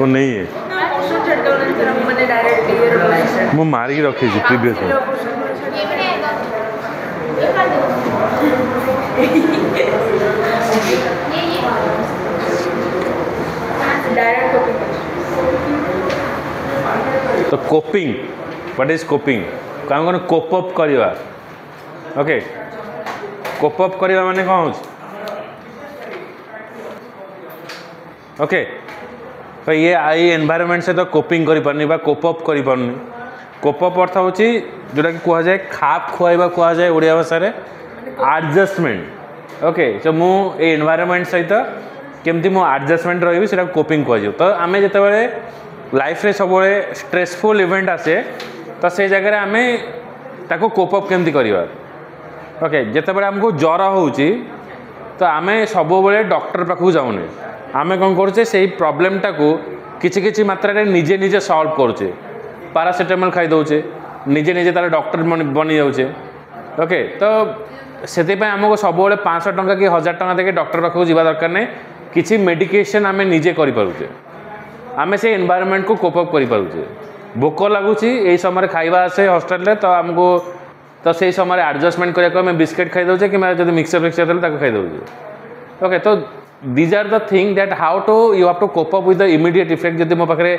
वो नहीं है मु मारिक रखी प्रीवियस तो कोपिंग व्हाट इज कोपिंग कौन कौन कोप अप करवा ओके कोप अप करवा माने कौन हो ओके तो ये आई एनवायरनमेंट से तो कोपिंग करि पारनी बा कोप अप करि पारनी कोप अप अर्थ होची जोटा कि कहा जाए खाप खुआइबा कहा जाए ओडिया भाषा रे एडजस्टमेंट ओके तो मु ए एनवायरनमेंट सहित केमती मु एडजस्टमेंट रही सेटा कोपिंग कह तो आमे जेतेबेले लाइफ रे सब स्ट्रेसफुल इवेंट आसे तो से जगह आम ताको कोप अप केमती करवा ओके जितेबाला आमको ज्वर होची तो आम सब डॉक्टर पाखु जाऊने आम कौन करुचे से प्रॉब्लम टाको किछि किछि मात्रा रे निजे निजे सॉल्व करुचे पारासीटामोल खाई दौचे निजे निजे तार डॉक्टर बनी जाऊे ओके तो से आमको सब 500 टंका कि 1000 टंका देके डॉक्टर पाखु जावा दरकार नहीं किछि मेडिकेशन आम निजे करें आम से एनवायरनमेंट को कोप अप करें भोक लगुच यही समय खाइबा आसे हॉस्टल तो आमको तो से समय एडजस्टमेंट करने बिस्किट खाई दौचे कि मिक्सचर फिक्सचर खाई दौचे ओके तो these are the thing that how to you have to cope up with the immediate effect जब मो पाखे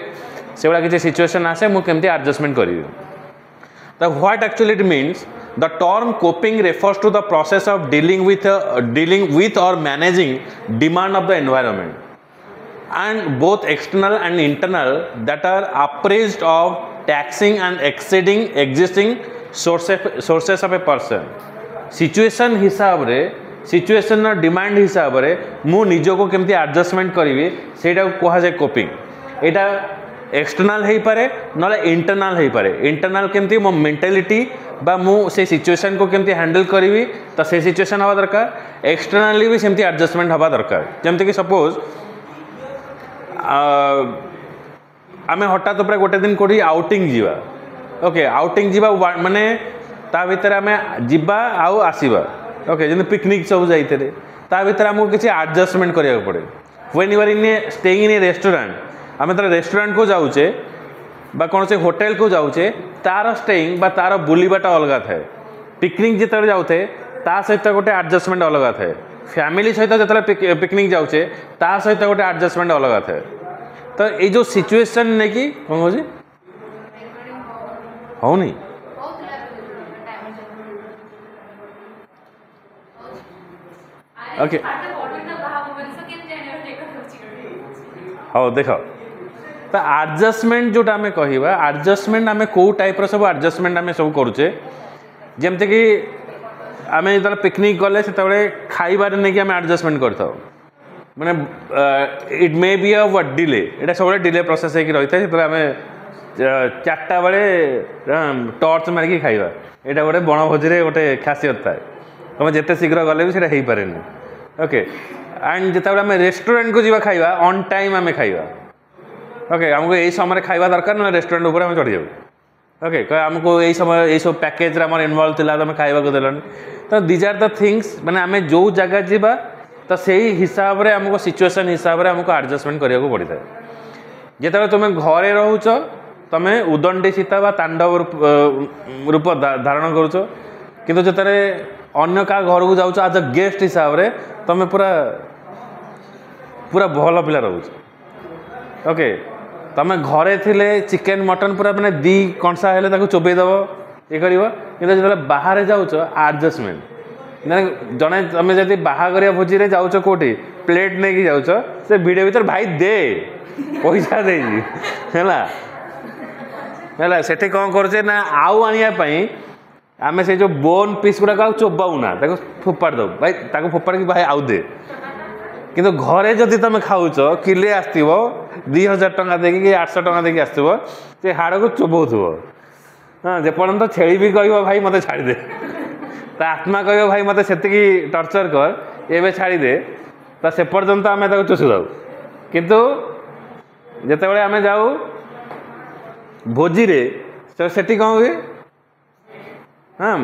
से भाया किसी सिचुएशन आसे मुझे केमती एडजस्टमेंट करी तो what actually it means the term coping refers to the process of dealing with और managing demand of the environment and both external and internal that are appraised of taxing and exceeding existing sources of a person situation हिसाब रे situation demand हिसाब रे मु निजो को केमती adjustment करी सेटा कहा जाए कोपिंग एटा एक्सटर्नल हो पारे ना इंटरनल हो पारे इंटरनल केमती मो मेंटालिटी बा मु से सिचुएशन को केमती हैंडल करी तो से सिचुएशन हवा दरकार एक्सटर्नली भी सेमती एडजस्टमेंट हवा दरकार जमती कि सपोज आम हठात पूरा गोटे दिन कौटी आउटिंग जीवा ओके आउटिंग जीवा माने ता भीतर आम जीवा आउ आसीबा ओके जब पिकनिक सब जाइए ता भीतर आमको किसी एडजस्टमेंट करिया पड़े when you are in a staying in a restaurant आम तो रेस्टोरेंट को जाऊे बा कौन से होटेल को जाऊे तार स्टेइंग बा तार बुलवाटा अलग थाए पिकनिक जिते जाऊे ता सहित गोटे एडजस्टमेंट अलग थाए फैमिली सहित जो पिकनिक जाऊे ता सहित गोटे एडजस्टमेंट अलग थाए तो ये जो सिचुएशन नहीं कि कौन हो होनी ओके हाँ देख तो एडजस्टमेंट जोटा आम कह एडजस्टमेंट आम कौ टाइप सब एडजस्टमेंट आम सब करुचे जमती कि आम जो पिकनिक गले से खाइबार नहीं कि आम एडजस्टमेंट कर मैंने it may be a delay यहाँ सब डिले प्रोसेस होगी रही है आम 4टा बेले टर्च मारिकी खाइबा यहाँ गोटे बनभोजी में गोटे खासियत थाए तुम जिते शीघ्र गले भी सीटा हो पारे ओके एंड जिते आम रेस्टोरेंट को जावा खाइबा ऑन टाइम आम खाइबा ओके आमको यही समय खाइबा दरकार ना रेस्टोरेंट ऊपर आम चढ़ी जाऊ ओके कह आमको यही समय यही सब पैकेज आम इनवॉल्व थी तुम खाइबा देलानी तो दीज आर द थिंग्स मैंने आम जो जगह जावा तो सही हिसाब रे आमको सिचुएशन हिसाब रे आमको एडजस्टमेंट करिया को पड़ता है जिते तुम घरे रोच तुम उदंडी सीता बा तांडव रूप धारण करुच किंतु जिते अन्य क्या घर को जाऊँ आज अ गेस्ट हिसाब रे तुम पूरा पूरा भल पिला रोच ओके तुम घरे थिले चिकेन मटन पूरा मैंने दी कंसा हेले चोबईदेव ये कर जो बाहर जाऊच एडजस्टमेंट जड़े तुम जब बाहागर भोजी में जाऊच कौटी प्लेट नहीं कि जाऊच से भिड़ भर भाई दे पैसा दे से कौन करे ना आउ आने आम से जो बोन पीस गुड़ा चोबाऊना फोपाड़ दो भाई फोपाड़ कि भाई आउ दे किंतु घरे जदि तुम खाऊच किले आसो 2000 टंका देकी कि 800 टंका देकी आसो से हाड़ को चोबाऊ हाँ जेपर्यंत छेली भी कह भाई मत छाड़दे ता आत्मा कह भाई मत से टर्चर कर एवं छाड़दे तो से पर्यंत आम चुषु दाऊ किंतु जिते आम जाऊ भोजी से कौन हुए हाँ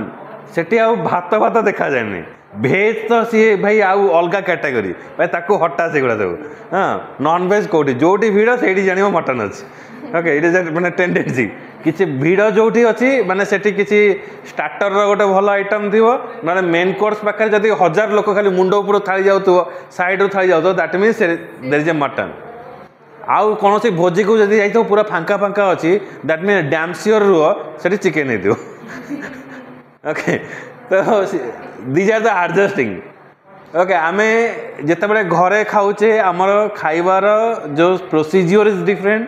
से भात भात देखा जाए भेज तो सी भाई आउ अलग कैटेगरी भाई ताको हटा से गुड़ा सब हाँ नॉन भेज कौटी जोटी भिड़ से जान मटन अच्छी ओके इट इज मैंने टेंडेन्सी किसी भिड़ जोटी अच्छी माने सेठी किसी स्टार्टर गोटे भल आइटम थी ना मेन कोर्स पाखे जब 1000 लोक खाली मुंड उपर थाली जाऊ साइड रू थाली जाऊ that means there is a mutton आउ कौन सी भोजी को जब जाइए पूरा फांका फांका अच्छी दैट मीन डैम सियोर रुह से चिकेन हो ओके तो these are the adjusting okay आमे जितेबाला घरे खाऊचे आमर खाइबार जो प्रोसीजियर इज डिफरेंट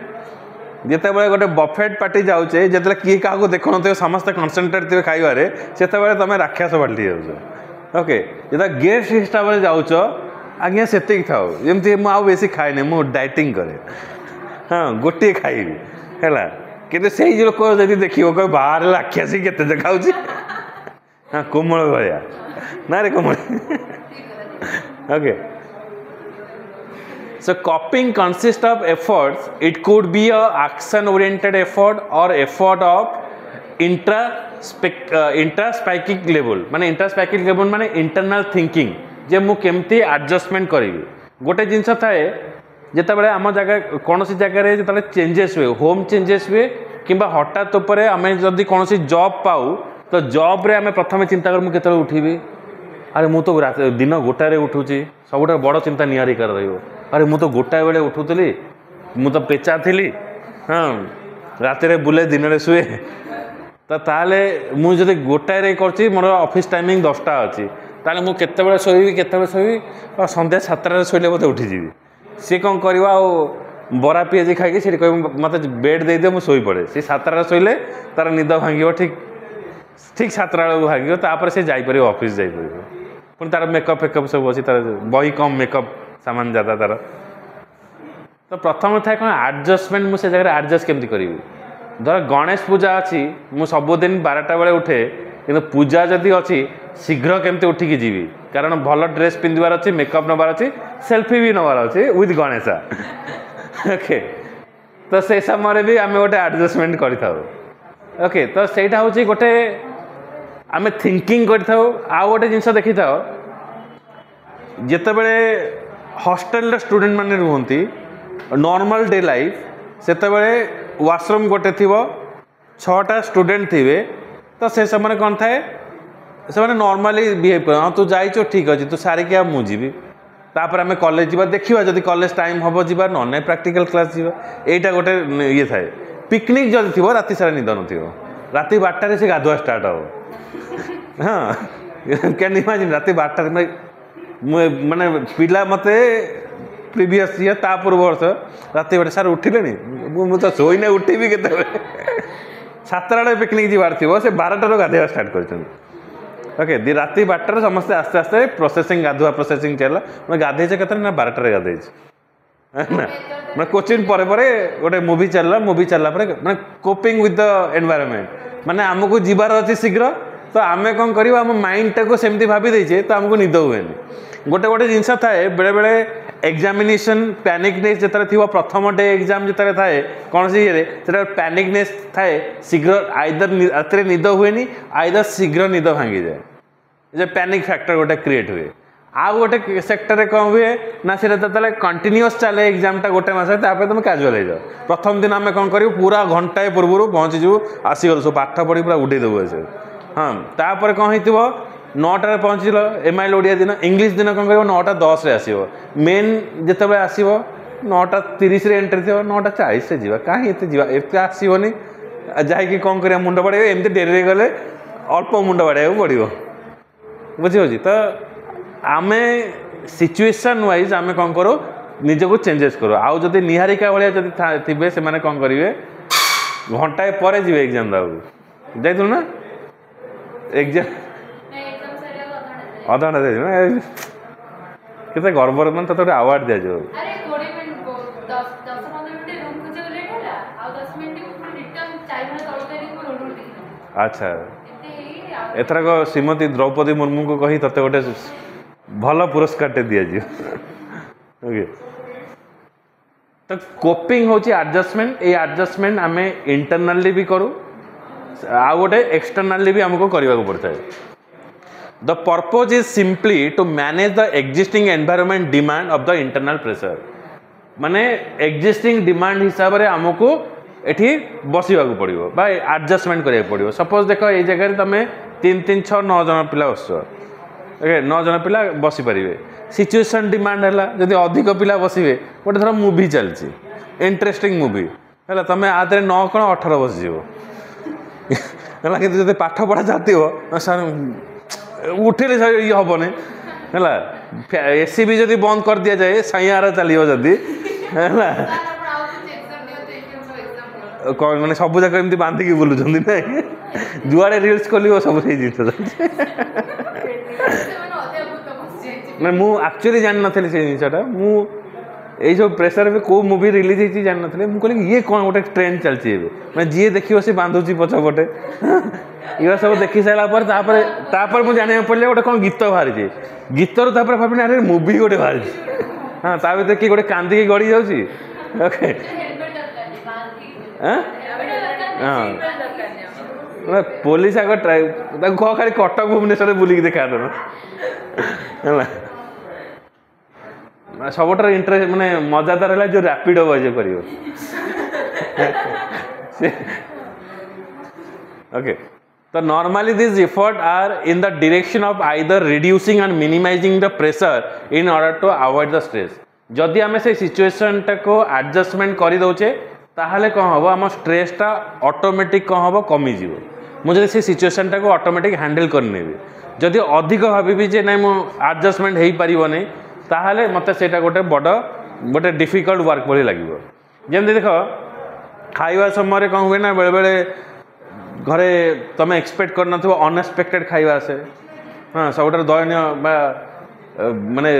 जितेबाला गोटे बफेट पार्टी जाऊे जिते किए क्या देखु न समस्त कनसेंट्रेट थे खाइबारे से तुम राक्षस पलटि जाऊच ओके जो गेस्ट हिसाब से जाऊच आज्ञा से थाओ जमी मुझे खाए मुझे डाइटिंग करे हाँ गोटे खाइबी है कि से लोक जब देखो बाहर राक्षसी के खाऊँ हाँ कोमल भाया ना रे कोमल okay so copying consists of efforts it could be a action oriented effort or effort of intraspecific level माने intraspecific level माने internal thinking जे मु केमती एडजस्टमेंट करी गोटे जिनस थाए जितेबाला आम जगह कौन सी जगह जो चेंजेस हुए होम चेंजेस हुए कि हठात आम जदि कौन सी जॉब पाऊ तो जॉब रे आम प्रथम चिंता कर मुझे उठीबी अरे मु तो दिन गोटाए उठूची सब बड़ चिंता निहारिकार रही अरे मु तो गोटाए बेले उठूली मु तो पेचा थी हाँ रात बुले दिन में शुए तो ताले मुझे गोटाए कर मोर ऑफिस टाइमिंग 10टा अच्छी ताले मु केतेबेले शोइबी केतेबेले शोइबी और संध्या 7टारे शोइले मते उठीजी सी कौन करवा बरा पिआजी खाई सी कह मत बेड दे दे मुझे शोई पड़े सी 7टारे शोइले तार निद भांग ठीक ठीक 7टा बेलू भाग तापर से जापर ऑफिस जापर पुणी तार मेकअप फेकअप सब अच्छी तार बही कम मेकअप सामान ज़्यादा तार तो प्रथम था कौन एडजस्टमेंट मुझे जगह एडजस्ट केमती करी धर गणेश पूजा अच्छी मु सबुदिन 12टा बेले उठे कि पूजा जदि अच्छी शीघ्र केमती उठिकी जीवी कारण भल ड्रेस पिंधार अच्छी मेकअप नबार अच्छी सेल्फी भी नबार अच्छी विथ गणेशा ओके तो से समय भी आम गोटे एडजस्टमेंट कर ओके तो सहीटा हूँ गोटे आम थिंकिंग कर गोटे जिनस देखी था जितेबले हॉस्टेल स्टूडेंट माने रुहती नॉर्मल डे लाइफ से वाशरूम गोटे थी 6टा स्टूडेंट थे तो से समय कौन थाए से नॉर्मली बिहेव कर हाँ तू जाइच ठीक अच्छे तू सारिकी आ मुझी तापर आम कॉलेज जा देखा जब कॉलेज टाइम हम जा ना प्रैक्टिकल क्लास जा यहाँ गोटे ये थाए पिकनिक जब थी राति सारा निद न राति 12टारे से गाधुआ स्टार्ट हो हाँ कैन इमेजिन राति 12टारे माने पिला मते प्रीवियस ईयर ता पूर्व वर्ष राति 12 सार उठिले मुझे तो शोने उठीबी के 7टारे पिकनिक जीवार थी से 12टार गाधेवा स्टार्ट कर ओके दी राति 12टारे समस्ते आस्ते आस्ते प्रोसेसिंग गाधुआ प्रोसेसिंग चला मैं गाधेचे के ना 12टारे गाधेच ना मैं कोचिंग पर गोटे मूवी चलला मैं कोपिंग विथ द एनवायरनमेंट माने आमको जीवार अच्छी शीघ्र तो आम कौन कर माइंड टाक सेमती भाभी देचे तो आमको निद हुए गोटे गोटे जिनस थाए बेले बेले एग्जामिनेशन पैनिकनेस जिते थी प्रथम डे एग्जाम जिते थाए कौन सी ये पैनिकनेस थाए शीघ्र आइदर रात निद हुए आइदर शीघ्र निद भांगी जाए जो पैनिक फैक्टर गोटे क्रिएट हुए आउ गोटे सेक्टर कौन हुए ना सीटा जो कंटिन्यूअस चले एग्जामटा गोटे मस तुम कैजुअल हो जाओ प्रथम दिन आम कौन कर पूरा घंटाए पूर्व पहुँचीजु आसीगल सब पाठ पढ़ी पूरा उड़े देव से हाँ तापर कौन हो 9टारे पहुँचल एमआईएल ओडिया दिन इंग्लिश दिन कौन कर 9:10 आसो मेन जिते आसो 9:30 एंट्री थी 9:40 से जा कहीं एत आसोनी जहाँकि कौन कर मुंड बाड़े एमती डेरी गले अल्प मुंड बाड़ा पड़ो बुझी तो आम सिचुएशन वाइज आम कौन करो निजको चेंजेस करो आउ जब निहारिका भाया जब थे से कौन करेंगे घंटाए पर जी एग्जाम देवाक जाइलु ना एग्जाम अधघंटा दे केते गर्वर मन तो अवार्ड दिया जाओ अच्छा एथरक श्रीमती द्रौपदी मुर्मू को कही तते गोटे भल पुरस्कार दि जाए ओके तो कोपिंग होची एडजस्टमेंट ये एडजस्टमेंट आम इंटरनली भी करूँ आ गोटे एक्सटर्नाली भी आमको करने को पड़ता है the purpose is simply to manage the existing environment demand of the internal pressure माने एक्जिस्टिंग डिमांड हिसाब से आमको एठी बसवा पड़ो बा एडजस्टमेंट करा पड़ो सपोज देख ये जगह तुम 3-3-6-9 जन पिला बस ओके 9 जन पिला बसी पारे सिचुएशन डिमांड है जब अधिक पिला बसवे गोटे थर मुवी चलती इंटरेस्टिंग मुवी है तुम आदि 9 कौन 18 बसज है कि जब पाठ पढ़ा जाती सर उठेले ये हेनी है एसी भी जब बंद कर दि जाए सैयार चलो जदि है मैंने सब जाक एमती बांधिकी बुलूँ ना जुआड़े रिल्स खोल सब जिन मु एक्चुअली जान नी से जिनटा यही सब प्रेसर में कौ मुवी रिलीज होती जान नी मुझे कहली ये कौन गोटे ट्रेंड चलती मैं जी देखिए सी बांधुची पछपटे ये सब देखी सारापर मुझे जाना पड़े गोटे कौन गीत बाहरी गीतर भावी अरे मुवी गोटे बाहरी हाँ ता भर किए गोटे कांदिकी गड़ी जाऊँगी ओके हाँ पुलिस आग ट्राई कह खाली कटक भुवनेश्वर बुलिकी देखा है सबुठ इंटरेस्ट माने मजादार है जो रैपिडो बजे कर ओके तो normally this effort are in the direction of either reducing and minimising the pressure in order to avoid the stress जदि आम से सिचुएशन को एडजस्टमेंट कर दौचे ताहले कौन हम आम स्ट्रेसटा ऑटोमेटिक कौन हम कमिज मुझे से सिचुएशन को ऑटोमेटिक हैंडल करने जदि अधिक भावी जे ना मो एडजस्टमेंट हो पार नहीं ताहले मते सेटा गोटे बड़ गोटे डिफिकल्ट वर्क भली लगे जमी देख खाइबा समय कौन हुए ना बेले बेले घरे तुम एक्सपेक्ट कर न अनएक्सपेक्टेड खाइबा आसे हाँ सब दयनीय माने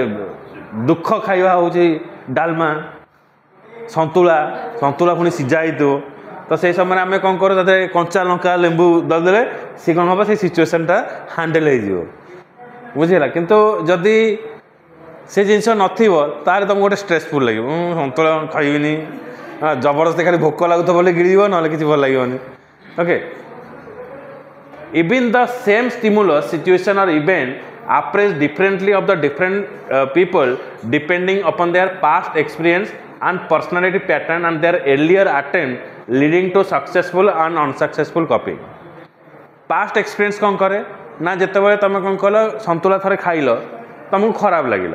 दुख खाइबा हूँ डालमा संतुला संतुला पुणी सिझा तो से समय आम कौन कर कंचा लंका लेंबू दे सी कौन हम से सिचुएसनटा हैंडल हो बुझेगा किंतु जदि से जिनस नारे तुमको गोटे स्ट्रेसफुल लगे संतुला खाइबी जबरदस्ती खाली भोक लगुता बोले गिड़ ना कि भल लगे okay even the same stimulus situation और event appraised differently of the different people depending upon their past experience and personality pattern and their earlier attempt leading to successful and unsuccessful copying. Past experience कौन करे ना जितेबाला तुम कौन कल संतुला थे खाइल तुमको खराब लगे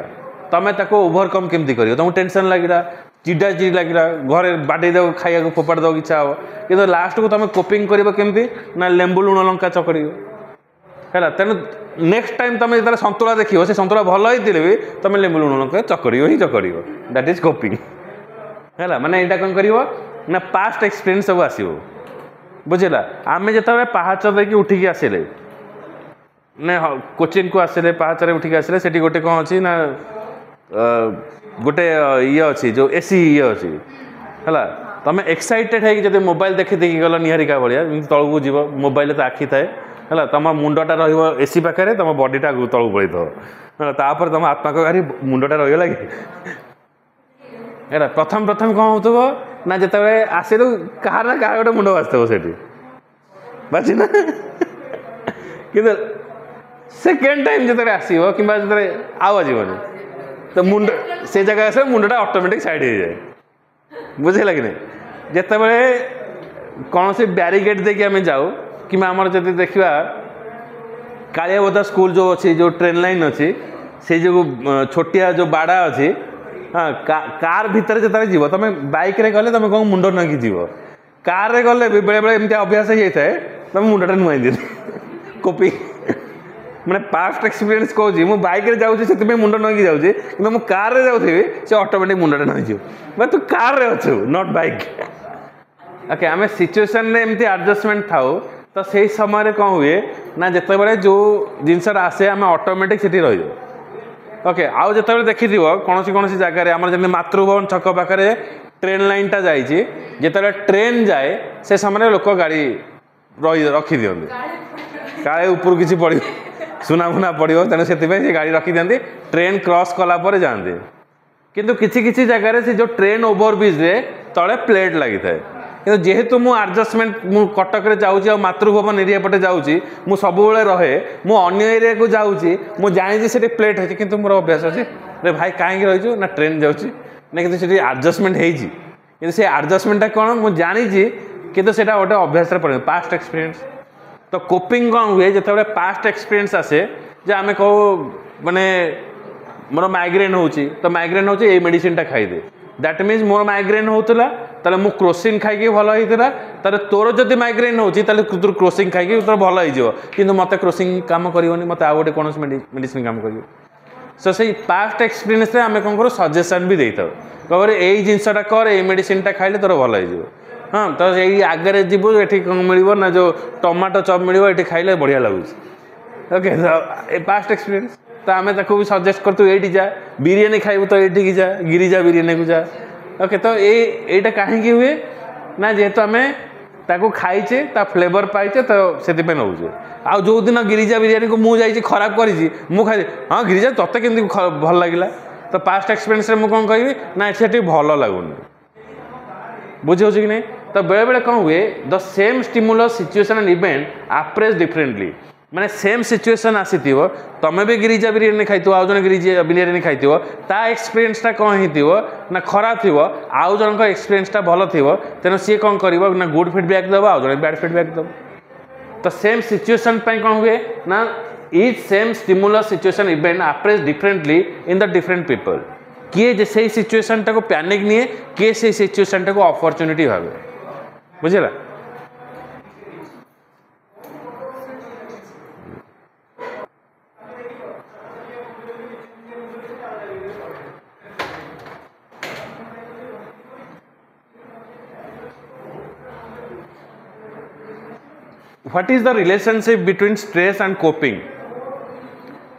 तुम ताको ओवरकम केमती कर तुमको टेंशन लगे चिड़ा चिड़ी लगे घरे बाड़े दो खाया फोपाड़ दो इच्छा हे कि लास्ट को तुम कोपिंग कर केमती ना लेंबू लुण लंका चकड़ है तेणु नेक्स्ट टाइम तुम जो संतुला देखिए से संतुला भल होते भी तुम लेंबू लुण लंका चकड़ ही चकड़ दैट इज कोपिंग है माने यहाँ कौन कर ना पास्ट एक्सपीरियंस सब आसो बुझेगा आम जो पहाच देकी उठिकी आसिले ना कोचिंग को आसिले पहाचरे उठिकी आसिले से गोटे कौन अच्छी ना गोटे ये अच्छी जो एसी ये अच्छी है तुम एक्साइटेड है कि जब मोबाइल देखी देखी गल निहारिका भाया तलू जीव मोबाइल तो आखि थाए है तुम मुंडटा रसी पाखे तुम बडीटा तलू पड़े तापर तुम आत्मा को गाड़ी मुंडटा रहीगला कि है प्रथम प्रथम कौन हो ना जिते आसे कहार ना कह गोटे मुंड बाजो से बाजी ना कि सेकेंड टाइम जो आसो कि आउ बाजन तो मुंड से जगह आस मुंडटा ऑटोमेटिक साइड हो जाए बुझेगा कि नहीं जितेबाला कौन से ब्यारिकेड देखिए आम जाऊ कि आमर जब देखा कालियाबोदा स्कूल जो अच्छी जो ट्रेन लाइन अच्छी से जो छोटिया जो बाड़ा अच्छी हाँ कार भितर जो जीव तुम बाइक रे गले तुम कौन मुंड नकी जीव कार रे गले बेले बेले एमती अभ्यास होता है तुम मुंडटा नुआई दे कॉपी मैंने पास्ट एक्सपीरियंस कहूँ मुझे बाइक रे जाऊँगी से मुंड नकी जाऊँगी कि मुझे कार रे जाऊँगी से ऑटोमेटिक मुंडटा नईज मैं तू कार रे अच्छु नॉट बाइक ओके आम सिचुएशन में एमती एडजस्टमेंट थाउ तो से समय कौन हुए ना जितेबाला जो जिनसा आसे आम ऑटोमेटिक से रही ओके आउ जो देखी कौन सी जगह आम जमी मातृभवन छक पाखे ट्रेन लाइनटा जाइए जिते ट्रेन जाए से समय लोक गाड़ी रखी दिखती काले ऊपर किसी पड़ सुना फुना पड़ो तेणु से गाड़ी रखी दिखती ट्रेन क्रॉस कलापर जाते किंतु किसी किसी जगह से जो ट्रेन ओवरब्रिज तले प्लेट लगी थाए कि जेहेतु मु एडजस्टमेंट मु कटक जाऊँगी मातृभवन एरिया पटे जाऊँगी मु सब रहे मु अन्य एरिया को जाऊँगी मु जानी से प्लेट अच्छी कि मोर अभ्यास अच्छे रे भाई कहीं रही ना ट्रेन जाऊँगी ना कि एडजस्टमेंट हो से एडजस्टमेंटा कौन मुझे जानी कि गोटे अभ्यास पड़े पास्ट एक्सपीरियंस तो कोपिंग कौन हुए जो पास्ट एक्सपीरियंस आसे जे आम कहू माने मोर माइग्रेन होची तो माइग्रेन होची ए मेडिसिन टा खाई दे दैट मीन्स मोर माइग्रेन होतला ताले मु क्रोसिन खाई भल होइतला ताले तोर जदि माइग्रेन होची ताले तोर क्रोसिन खाई तोर भल होई जिवो किंतु मते क्रोसिन काम करिवोनी मते आ गोटे कोनोस मेडिसिन काम करिवो सो से पास्ट एक्सपीरियंस रे आमे कोन करो सजेशन भी देइतो कहबरे एई जिंसटा कर ए मेडिसिन टा खाइले तोर भल होई जिवो हाँ तो यही आगे जीवु ये मिल ना जो टमाटो चप मिल ये खाइले बढ़िया लगुच ओके तो पास्ट एक्सपीरियंस तो आम भी सजेस्ट करतु ये जा बिरियानी खाइबु तो ये जा गिरिजा बिरियानी को जा ओके तो ये कहीं हुए ना जेहेतु आम ताको खाइचे ता फ्लेवर पाइचे तो से नौचे आउ जो दिन गिरिजा बिरियानी को मुझे खराब करी खाई हाँ गिरिजा तोते केमती भल लगे तो पास्ट एक्सपीरियंस मुझे कौन कहि ना से भल लगुनि बुझे कि नहीं तो बेले बेले कौन हुए the same stimulus situation and event apprise differently माने सेम सिचुएशन आसी तमें भी गिरिजा बिरियानी खाई आउ जन गिरिजा बिरियानी खाई ता एक्सपीरियंसटा कौन हो ना खराब थी आउ जन एक्सपीरियंसटा भल थी तेणु सी कौन कर ना गुड फीडबैक दब आउ जन बैड फीडबैक दब तो सेम सिचुएशन कौन हुए ना etch same stimulus situation event apprise differently in the different people किए जे से सिचुएशन टाको पैनिक निए किए से सिचुएशन टाको अपॉर्चुनिटी भावे बुझेला what is the relationship between stress and coping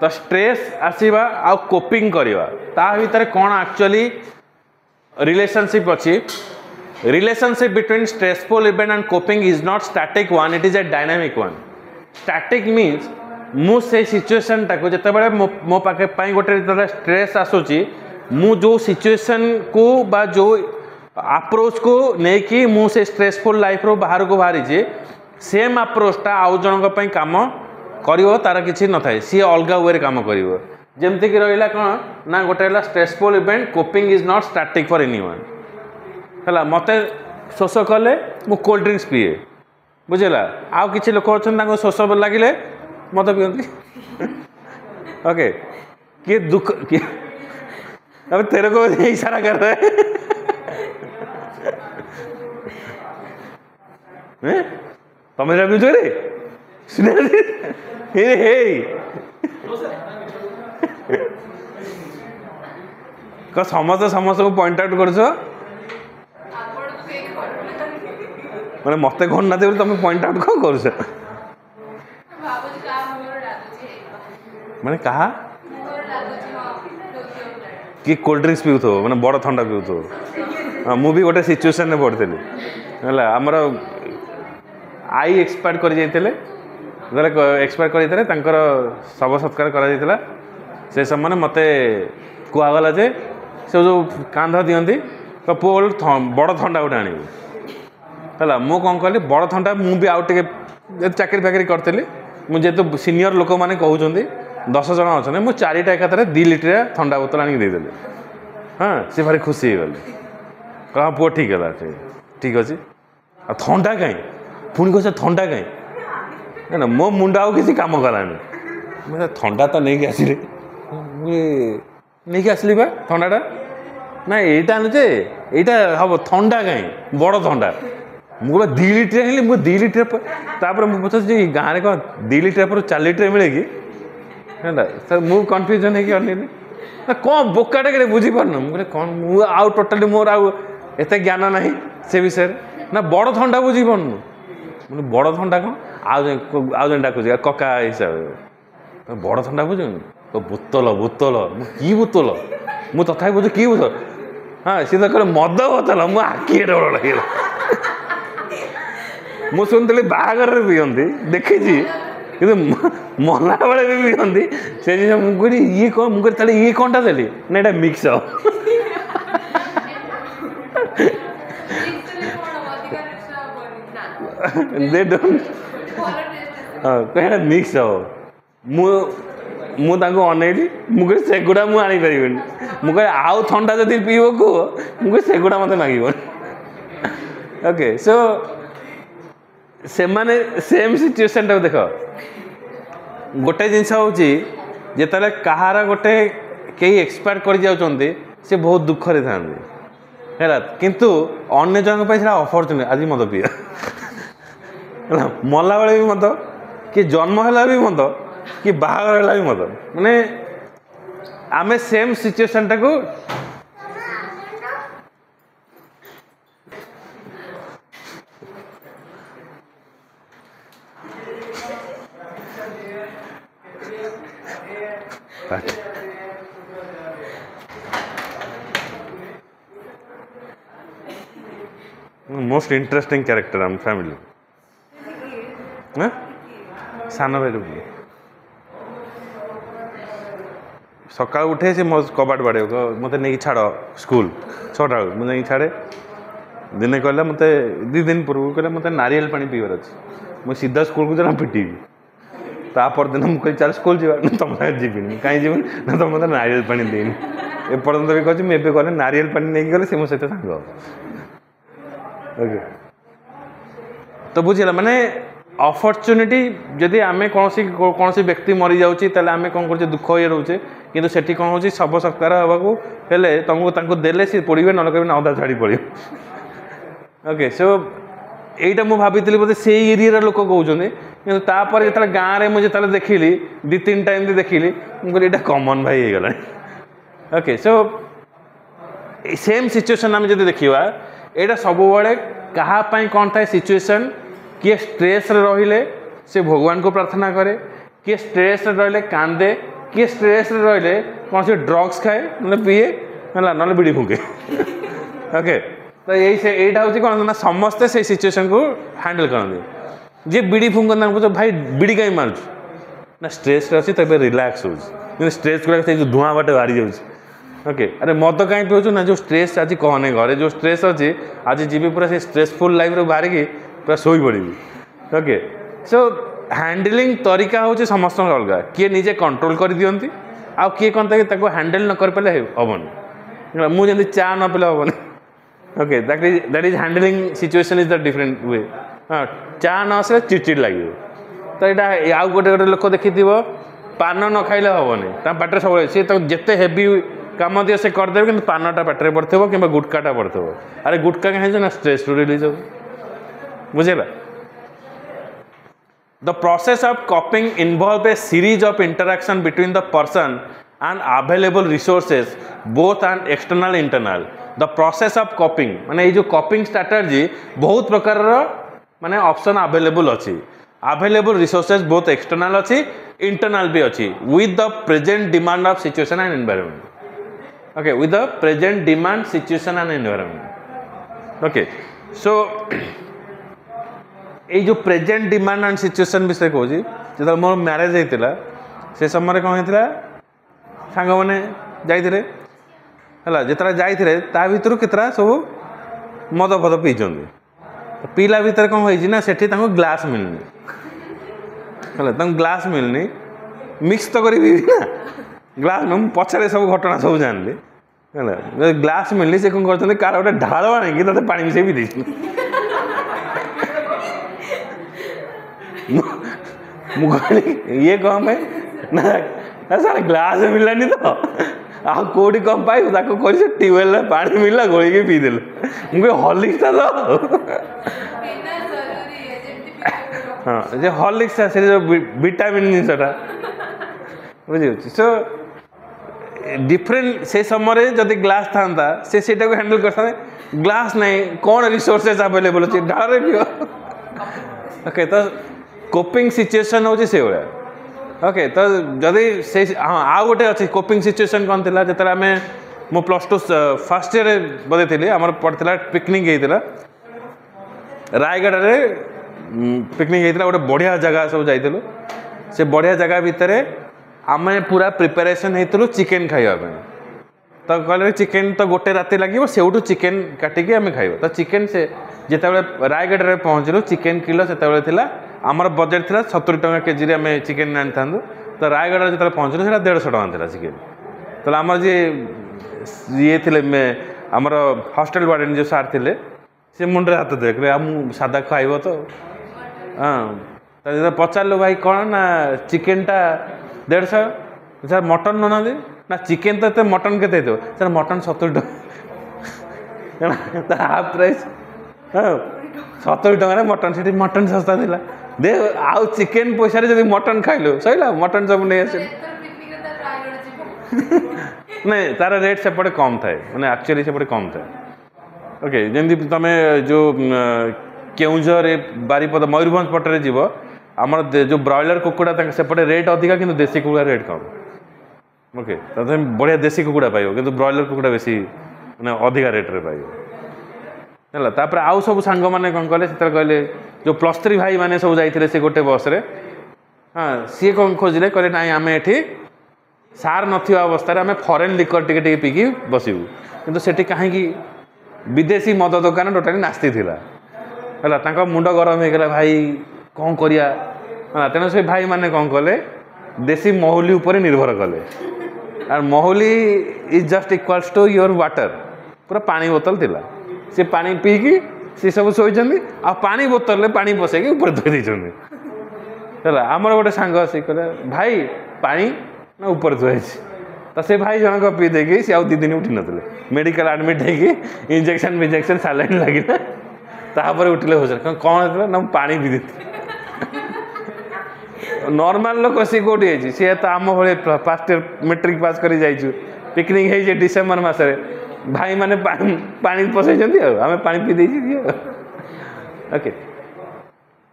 तो स्ट्रेस आसवा आ कोपिंग करवा ता भीतर कौन एक्चुअली रिलेशनशिप अच्छी relationship between stressful event and coping is not static one it is a dynamic one static means मु से सिचुएशन टाको जते बड़े मो पाखे पाई गोटे स्ट्रेस आसूची मु जो सिचुएशन को बा जो अप्रोच को लेकिन मु से स्ट्रेसफुल लाइफ रो बाहर को बाहरी जे सेम अप्रोचटा आउ जनक पई काम करिवो तार किछि न थाए सी अलगा वे काम करिवो जेमति कि रहिला कोन ना गोटे हला stressful event coping is not static for anyone हला मते शोष कले मु कोल्ड ड्रिंक्स पिए बुझेला आउ किछि लोक अछन ताको शोष लागिले मते पियंती ओके कि दुख कि अब तेरे को इशारा कर रहा है तमें जरा बुझो रे सुने हे हे को समस्त समस्त को पॉइंट आउट कर मैंने मत कौन ना तुम पॉइंट आउट कौन कर मैंने कहा कि कोल्ड ड्रिंक्स पीऊ थो मैंने बड़ ठंडा पीऊ थो हाँ मुझे गोटे सिचुएशन में पढ़ी है आमर आई एक्सपायर कर एक्सपायर कर शव सत्कार कर से समय मत कहगला जे से जो कांध दिखती तो पुओ बड़ ठंडा गोटे आनी है मु कौन कहली बड़ ठंडा मुझे आउ टे चाकरी फाकरी करी मुझे सीनियर लोक मैंने कहते 10 जन अच्छा मुझे 4टा एकाथरे 2 लिटर ठंडा बोतल आनी देदेली हाँ सी भारी खुशी हो गली कह पुओ ठीक है ठीक अच्छे आ ठंडा कहीं पुणी कह ठंडा कहीं ना मो मुंड आउ किसी काम कलानी मैं ठंडा तो नहीं आसिले नहीं आसली बा ठंडाटा ना यहीटा आनुचे यहाँ हम ठंडा कहीं बड़ ठंडा मुझे 2 लिटर आनी मुझे 2 लिटर मुझे पचार गाँव में कौन 2 लिटर पर 4 लिटर मिले कि है सर मुझे कन्फ्यूजन है ना कौन बोकाटे के बुझीपार मुझे कौन मुझे आउ टोटाली मोर आउ एत ज्ञान ना से विषय ना बड़ ठंडा बुझीपार मैंने बड़ ठंडा कौन आउ जन डाकुच कका हिसाब बड़ ठंडा बुझ तो बोतल बोतल कि बोतल मुझे तथा बुझे कि बोतल हाँ सी तो कह मद बोतल मो आखि डर लगे मु शुणी बाहागर पिंदी देखी कि मना बेले भी पिंदी से मुझे ये कौन मुझे ये कौन टा देली ना यहाँ मिक्स दे डोंट हाँ कहीं मिक्स हो मुझे अनेली मुझे सेगुड़ा मुझे आनीपर मुझे आउ थंडा जब पीब कह मुझे सेगुड़ा मत मांग ओके सो से माने सेम सिचुएशन टाक देख गोटे जिनस हूँ जिते कहार गोटे कई एक्सपायर कर जाउछन्ते से बहुत दुखरे था है किंतु अन्य जन अपरचुनिटी आज मद पी मरला बेले भी मद कि जन्म है भी मद कि बाहागर है भी मद माने आमे सेम सिचुएशन टाक मोस्ट इंटरेस्टिंग कैरेक्टर आम फैमिली सान भाई सका उठे से मो कबाट बाड़े मत नहीं छाड़ स्कूल 6टा मुझे छाड़े दिने कहला मत 2 दिन पूर्व कहला मत नारियल पानी पीवार अच्छे मुझे सीधा स्कूल को जरा पिटिबी तापर दिन मुझे चल स्कूल जा तुम जीवन कहीं जीवन ना तुम मत नारियल पानी देनी एपर्तंत भी कहूँ मुझे गले नारियल पानी नहीं गले सी मो सहित सांग ओके तो बुझेगा माने अपरचुनिटी जदि आम कौन व्यक्ति मरी जाऊँगी आम कौन कर दुख ये रोचे कि सेठी कौन हो शव सत्कार हाँको तुमको देले सी पड़े ना कहीं अधा छाड़ी पड़े ओके सो यहीटा मुझे भाभी बोधे से एरिया लोक कहते कि जो गाँव में मुझे देखिली 2-3 टाइम देखिली मुझे यहाँ कमन भाई हो गला ओके सो सेम सिचुएसन आम जब देखा यहाँ सब कहापाई कौन था सिचुएसन किए स्ट्रेस रहिले से भगवान को प्रार्थना करे किए स्ट्रेस रहिले कांदे किए स्ट्रेस रहिले कौन से ड्रग्स खाए ना पीए है ना बीड़ी फुके ओके तो यही हूँ कौन ना समस्ते से सिचुएसन को हैंडल करते जी बीड़ी फुंकना पूछ भाई बीड़ी कहीं मारुच ना स्ट्रेस अच्छी तब रिलैक्स हो स्ट्रेस गुड़ा धुआं बाटे बाहरी जाऊँगी ओके अरे मद कहीं पीछू ना जो स्ट्रेस आज कहने घरे जो स्ट्रेस अच्छी आज जी पूरा से स्ट्रेसफुल लाइफ बाहर की पूरा शोई पड़ी ओके सो हैंडलिंग तरीका हूँ समस्त अलग किए निजे कंट्रोल कर दिखती आउ किए कौन हैंडल न कर पारे हेनी मुझे चा न पीले हेनी okay that is handling situation is the different way हाँ चा न आसे चिड़चिड़ लगे तो यहाँ आउ गोटे गोटे लोक देखी पान न खाइले हेनी पाटे सब सी जिते हेवी काम दिए से करदे कि पानटा पाटे पड़ो कि गुटकाटा पड़ो अरे गुटका कहीं ना स्ट्रेस टू रिलीज हो बुझेगा the process of coping involve a series of interaction between the person and available resources both and external internal the process of coping माने ये जो कॉपिंग स्ट्रैटेजी बहुत प्रकार माने ऑप्शन अवेलेबल अच्छी अवेलेबल रिसोर्सेज बोथ एक्सटर्नल अच्छी internal भी अच्छी with the present demand of situation and environment okay with the present demand situation and environment okay so ये जो प्रेजेंट डिमांड एंड सिचुएशन विषय कहूँ जो मोर मैरेज होता से समय कौन होता सांग मैंने जाते है जितना जाते ता भर केतरा सब मद फद पीछे पीला भितर कौन होना से ग्लास मिलनी है ग्लास मिलनी मिक्स तो करी ना ग्लास में पचारे सब घटना सब जानली है ग्लास मिलनी से कौन कर कार गोटे ढाल आनी कि पानी मिसे भी ये कौन पे ना सारे ग्लास मिललानी तो आ कौटी कम पाइबू ताको कर ट्यूबवेल पानी मिलला गोल पीदे मुझे हॉर्लिक्स था तो हाँ जो हॉर्लिक्स से जो विटामिन जिनसा बुझे सो डिफरेंट से समय जब ग्लास था से हैंडल कर ग्लास नहीं कौन रिसोर्सेज अवेलेबल अच्छे ढाल पियो ओके तो कोपिंग सिचुएशन हूँ से भाया ओके तो जदि से हाँ आउ गोटे अच्छे कोपिंग सिचुएशन कौन थी जो आम मो +2 फर्स्ट ईयर बोधे थी आम पड़ता पिकनिक होता रायगढ़ में पिकनिक होता गोटे बढ़िया जगह सब जाइलु से बढ़िया जगह भितर आम पूरा प्रिपेरेसन होती चिकेन खाइबा तो कहले चिकेन तो गोटे राति लगे से चिकेन काटिकी आम खाइब तो चिकेन से जितेबाला रायगढ़ में पहुँचलु चिकेन किलो से आमर बजेट थी 70 टଙ୍କା केजी आम चिकेन आनी था तो रायगढ़ जो पहुँचलु से 150 टଙ୍କା चिकेन तो आमर जी ये थे आमर हॉस्टेल वार्डन जो सार थे सी मुंडे हाथ देखे सादा खाइब तो हाँ तो पचारू भाई कौन ना चिकेन टा 150 सर मटन नौना ना चिकेन तो मटन के सर मटन 70 टଙ୍କା हाफ प्राइस हाँ 70 टଙ୍କା मटन से मटन सस्ता थी दे आउ चिकेन पैसा जब मटन खाइलु सही मटन सब नहीं आस नहीं तार रेट सेपटे कम थाए मैंने एक्चुअली सेपटे कम थाए ओके जमी तुम जो केउझर बारिपद मयूरभंज पटे जीव आमर जो ब्रॉयलर कुकुड़ा सेपटे रेट अधिका कि देसी कुकुड़ा रेट कम ओके तो तुम बढ़िया देसी कुकुड़ा पाइब कि ब्रॉयलर कुकुड़ा बेसी मैंने अधिका रेट रे पाइब है तापर आउ सब सांग मैंने कौन कले से कहले जो +3 भाई मैंने सब जाते से गोटे बस रे हाँ सी कौन खोजिले कहले ना आम ये सार नथिबा अवस्था आम फरेन लिकर टिके पीकी बसबू किंतु सेठी कहीं विदेशी मद दुकान टोटाली नास्ती थिला है मुंड गरम हो गला भाई कौन करिया तेणु से भाई मैंने कौन कले देसी महुली उपर निर्भर कले और महुली is just equals to your water पूरा पानी बोतल थिला सी पानी पीकी सी सब शोचती आ पानी बोतल पानी पसैकी ऊपर धोई देते है आमर गोटे सांग आसी कहले भाई पानी ना ऊपर धोई तो से भाई जनक पी देगी सी आउ 2 दिन उठी नथिले मेडिकल एडमिट होगी इंजेक्शन सालाइन लगे तापर उठिले हो सर कौन होता ना पानी पी देती नॉर्मल लोक सी कौटी सी तो आम भाई फास्ट इयर मेट्रिक पास कर पिकनिक है डिसेम्बर मसरे भाई मैंने पानी पसई आम पा पी दे ओके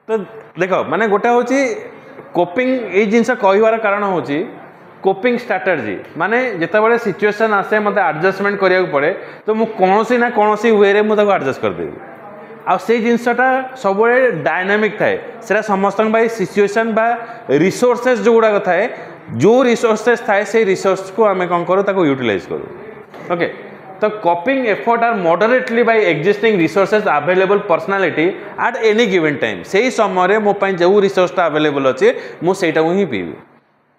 तो देख माने गोटे हूँ कोपिंग ये जिनस कहबार कारण हूँ कोपिंग स्ट्राटेजी माने जितेबाला सिचुएशन आसे मत एडजस्टमेंट करा पड़े तो मुझे कौन ना कौन वे रे मुझे एडजस्ट करदेवी आ से जिनसटा सब डायनामिक थाए से समस्त सिचुएशन बा रिसोर्सेस जो गुड़ाक थाए जो रिसोर्सेस थाए से रिसोर्स को आम कौन करूँ यूटिलाइज करूँ ओके तो coping effort are moderately by existing resources available personality at any given time से ही समय मो जो रिसोर्सटा अवेलेबल अच्छे मुझे ही पीबी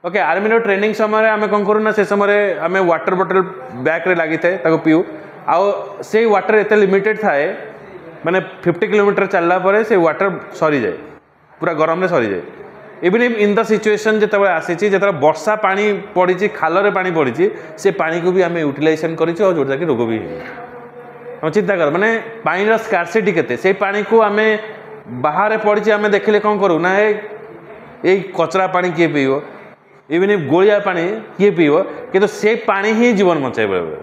ओके आर्मी ट्रेनिंग समय आम कौन करूँ से समय आम वाटर बॉटल बैग रे लगी थाए पीऊ आउ से वाटर एत लिमिटेड थाए माने 50 किलोमीटर चलला परे से वाटर सरी जाए पूरा गरम रे सरी जाए इवन इन द सिचुएशन जो आसी जो वर्षा पानी पड़ी खाल पानी पड़ी से पानी को भी आम यूटिलाइजेशन कर जोटा कि रोग भी हम चिंता कर माने पानी स्कार्सिटी केते से पानी को आम बाहर पड़ी आम देखले कौन करूँ ना ये कचरा पानी किए पीब इवन गोलिया पानी किए पीब कि से पानी ही जीवन बचाए बेले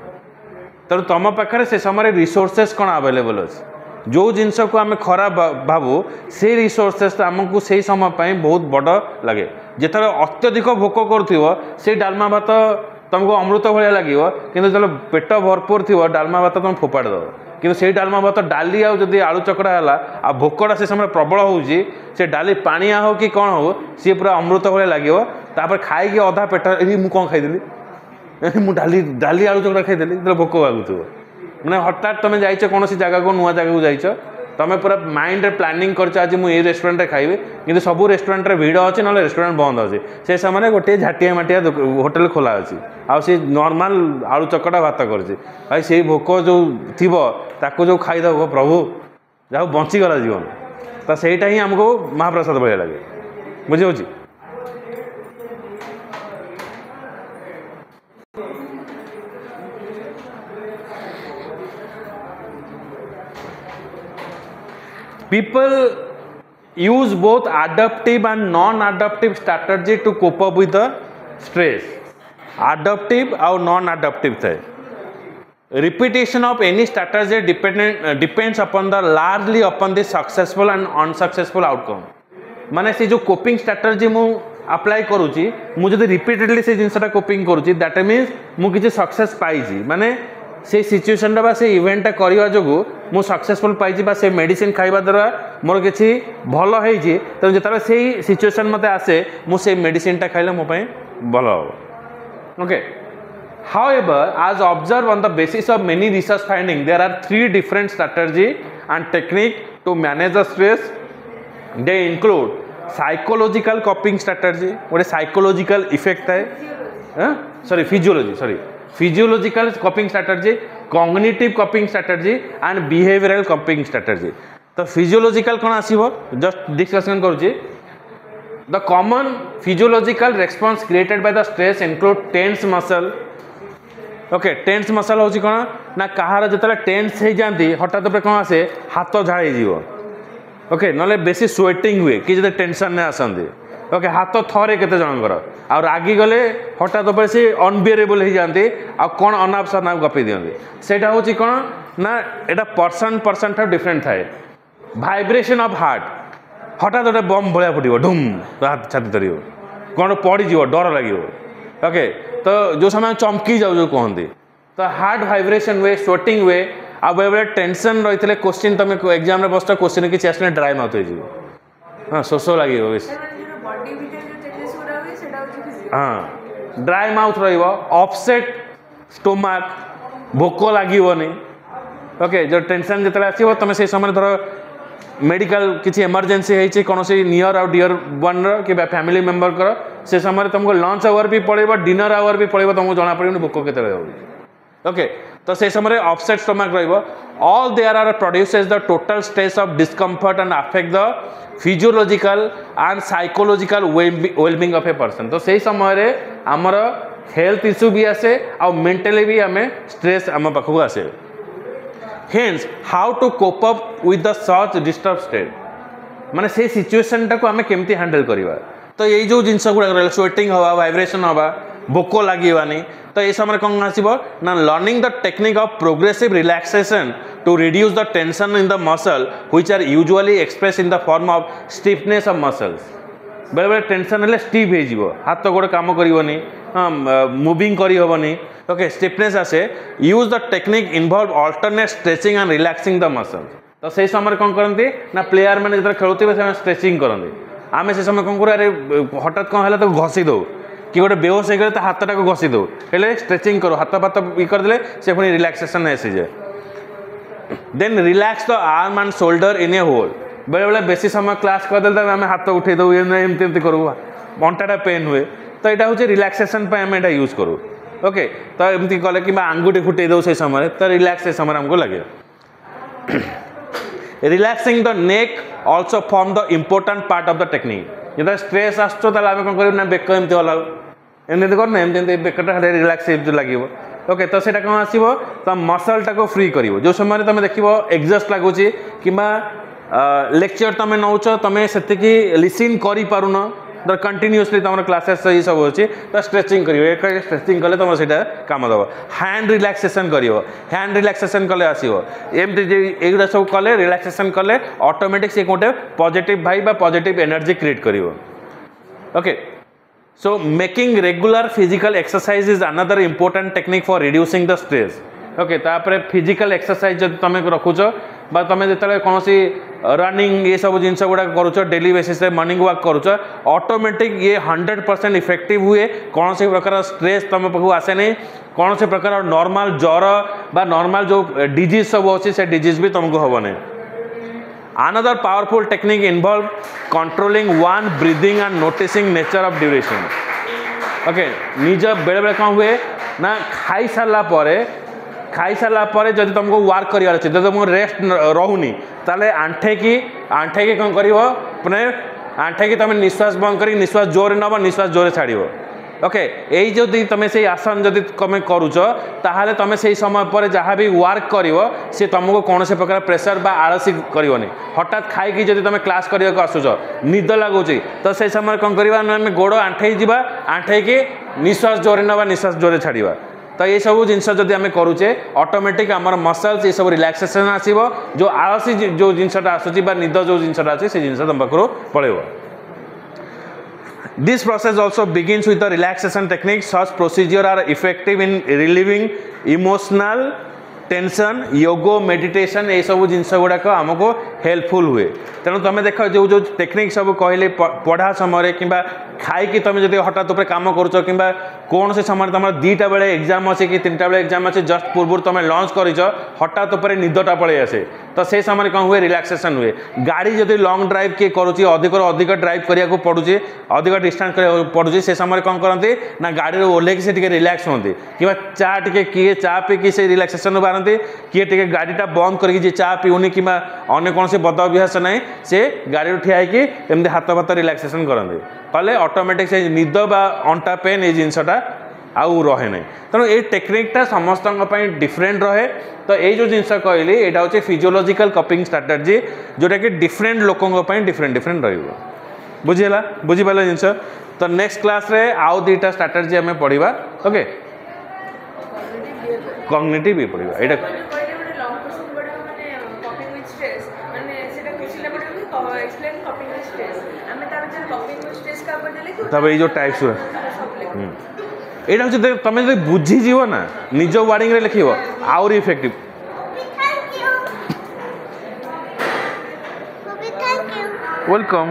तेणु तुम पाखे से समय रिसोर्सेस कौन अवेलेबल अच्छे जो जिनस को आम खराब भावु से रिसोर्सेस आमको से समय पर बहुत बड़ लगे जिते अत्यधिक भोक कर डालमा भात तुमको अमृत भाया लगे कि जो पेट भरपूर थी डालमा भात तुम फोपाड़ दब कि से डालमा भात डाली आदि आलू चकड़ा है आ भोकटा से समय प्रबल हो डाली पानिया हो कि कौन हो सी पूरा अमृत भाया लगे तापर खाई अधा पेट मुझे कौन खाईदेली मुझे डाली डाली आलू चकड़ा खाईदेली भोक लगुव मैंने हठात तुम जाइए कौन जगह को नुआ जगह को जाइए तुम पूरा माइंड रे प्लानिंग कर आज मुझे रेस्टोरेंट रे खाइबे कि सब रेस्टोरेंट रे भीड़ अच्छे ना रेस्टोरेंट बंद अच्छे से समय गोटे झाटिया माटिया होटेल खोला अच्छी आ नॉर्मल आलू चकटा भात कर भाई से भोक जो थी ताको जो खाईदब प्रभु जहाँ बंचीगला जीवन तो सहीटा ही आमको महाप्रसाद भाया लगे बुझे people use both adaptive and non-adaptive strategy to cope up with the stress. Adaptive और non-adaptive थे. Repetition of any strategy depends upon the largely upon the successful and unsuccessful outcome. माने से जो coping strategy मु apply करूची मुझे repeatedly से जिनसटा coping करूची that means मु किसी success पाइची माने से सिचुएशन बा से इवेंटा करवा जो मु सक्सेसफुल पाई से मेडिसिन खाइबा द्वारा मोर किसी भल होती तेणु जो से सिचुएशन मत आसे मुझे मेडिसिन टा खाइले मो भल हम okay However, as observed on the basis of many research findings, there are 3 different strategy and technique to manage the stress. They include psychological coping strategy, what psychological effect है, physiological coping strategy, cognitive coping strategy and behavioral coping strategy. तो physiological कौन आसीबो just discussion करूची. The common physiological response created by the stress include tense muscle. Okay tens muscle होची कोन ना कहार जतले tense हे जानती हठात पे कोन आसे हाथ झाड़ी जीवो. ओके नले बेसी स्वेटिंग हुए कि जते टेंशन ने आसंदी. ओके हाथ थरे केते जनकर आ रागी गले हठात पे से अनबियरेबल हे जानती आ कोन अनाप सनाप गपी दियंती. सेटा होची कोन ना एटा पर्सन था डिफरेंट थाए. वाइब्रेशन ऑफ हार्ट हठात गोटे बम भलिया फुटिबो डुम हाथ छाती धरियो कोन पड़ी जीवो डर लागियो. ओके तो जो समय चमकी जाऊ जो कहते तो हार्ट वाइब्रेशन हुए स्वेटिंग हुए आ बेले बेले टेंशन रही थे क्वेश्चन तुम एग्जाम रे बस क्वेश्चन कि चेस्ट में ड्राई माउथ हो हाँ शोष लगे हाँ ड्राई माउथ रफसेट स्टोमाक भोक लगे. ओके जो टेंशन जो आसो तुम से समय धर मेडिकल किसी इमरजेंसी है कौन नियर आउ डियर वन कि फैमिली मेंबर कर से समय तुमको लंच आवर भी पड़ेगा डिनर आवर भी पड़ेगा तुमको जना पड़े भोक के. ओके तो से समय offset stomach all there are produces the total stress of discomfort and affect the physiological and psychological wellbeing of a person. तो से समय आमर हेल्थ इश्यू भी आसे आ मेंटली भी आम स्ट्रेस आम पाखक आसे. Hence, how to cope up with the such disturbed state माने से सिचुएशन टाको आमे केमती हैंडल करिवा. तो ये जो जिनस गुडा स्वेटिंग हवा वाइब्रेशन हवा भोक लागिवानी तो ये समय कौन आसीबो ना learning the technique of progressive relaxation to reduce the tension in the muscle which are usually express in the form of stiffness of muscles. बेले बेले टेंशन हेले स्टिफ हे जीवो हाथ गोड़ काम करिवनी मूविंग करी होबनी. ओके स्टिफनेस आसे use the technique involve alternate stretching and relaxing the muscle. तो से समय कौन करती ना प्लेयर मैंने जो खेलुवे से स्ट्रेचिंग करते आम से समय कौन करूँ अरे हठात कौन है तो घसी दो कि गोटे बेहोश हो गले हाथ टाक घसी दो हेले स्ट्रेचिंग करो हाथ फात ये करदे से पुणी रिलैक्सेशन आसी जाए. Then relax the arm and shoulder in a whole. बेले बेले बेसी समय क्लास करदे आम हाथ उठे दो एमती करूँ अंटाटा पेन हुए तो यहाँ हूँ रिलैक्सेशन आम यहाँ यूज करूँ. ओके तो एमती कले कि आंगुठी फुटे दो से समय तो रिलैक्स से समय आमको लगे. Relaxing the neck also form the important part of the technique. जो स्ट्रेस आसो कौन कर बेक एमती हलाओ एमती करना एमती बेकटा रिलैक्स लगे. ओके तो सेटा कौन आसो तो मसलटा को फ्री कर. जो समय तुम देख एग्जस्ट लगुच कि लेक्चर तुम नौ तुम से लिसन कर कंटिन्यूअसली तुम क्लासेस ये सब अच्छे तो स्ट्रेचिंग कर स्ट्रेचिंग कले तुम से कम दब. हैंड रिलैक्सेशन कर हैंड रिलैक्सेशन कले आसो एमती ये सब कले रिलैक्सेशन कले ऑटोमेटिक से गोटे पॉजिटिव भाई पॉजिटिव एनर्जी क्रिएट कर. Okay so making regular physical exercise is another important technique for reducing the stress. Okay तापर फिजिकल एक्सरसाइज जो तुम रखुच तुम जो कौन रनिंग ये सब जिन गुड़ा करुच डेली बेसिस मॉर्निंग वॉक करुच ऑटोमेटिक ये 100% इफेक्टिव हुए. कौन से प्रकार स्ट्रेस तुम पाखु आसे नहीं कौन से प्रकार नॉर्मल ज्वर बा नॉर्मल जो डिजीज सब अच्छे से डिजीज भी तुमको हम नहीं. Another powerful technique involve controlling one breathing and noticing nature of duration. Okay निज बेले बेले कौन हुए ना खाई सारा जब तुमको वर्क कर तुमको रेस्ट रोनी ताले आंठे की कौन कर आंठे की तुम निश्वास बंद कर निश्वास जोर नब निश्वास जोर छाड़. ओके यही जो तुम से आसन जब तुम करुच ताहले तुम से समय पर जहाँ भी वर्क कर सी तुमको कौन से प्रकार प्रेसर बा आलसी करनी. हठात खाई जब तुम क्लास करने आसुच निद लगुच तो से समय कौन कर गोड़ आंठे जावा आंठे की निश्वास जोर नवा निश्वास जोर छाड़ा. तो ये सब जिनस जब आम करुचे ऑटोमेटिक आमर मसल्स ये सब रिलैक्सेशन आसो जो आलसी जो जिनसा आसूँ निद जो जिनसा अच्छे से जिन तुम पाखु पड़े. This process also begins with the relaxation technique. Such procedures are effective in relieving emotional tension. Yoga meditation ये सब जिन गुड़ाक आमको हेल्पफुल हुए. तेणु तुम देख जो टेक्निक सब कहले पढ़ा समय कि खाई तुम जो हठात उपर काम करुच कि कौन से समय तुम 2टा बेले एग्जाम अच्छे कि 3टा बेले एग्जाम अच्छे जस्ट पूर्व तुम लंच कर हठात पर निदटा पलि आसे तो से समय कौन हुए रिलैक्सेशन हुए गाड़ी जब लंग ड्राइव किए करुच्ची अधिक ड्राइव करा पड़ुचे अधिक डिस्टेंस पड़ुचे से समय कौन करते ना गाड़ी ओह्ल से रिलैक्स होती कि चा टे किए चा पीकि से रिलैक्सेशन बाहर किए टे गाड़ीटा बंद करके चा पीऊनी कि अन्य कौन से बद अभ्यास ना से गाड़ी ठिया एमती हाथ भात रिलैक्सेशन करते कले ऑटोमेटिक से निद बा अंटा पेन ये जिनसटा आउ रहे ना तेणु ये टेक्निकटा समस्त डिफरेंट रहे तो ये जो जिनस कहली यहाँ हूँ फिजियोलॉजिकल कपिंग स्ट्रैटेजी जोटा कि डिफरेंट लोकों डिफरेंट डिफरेंट बुझीला बुझीपारे जिनस तो नेक्स्ट क्लास रे आउ 2टा स्ट्रैटेजी आम पढ़ा ओके कॉग्निटिव भी पढ़ा यहाँ तब ये जो टाइप्स यहाँ हूँ तुम जो बुझीज ना निज वार्डिंग रे लिख आउरी इफेक्टिव वेलकम।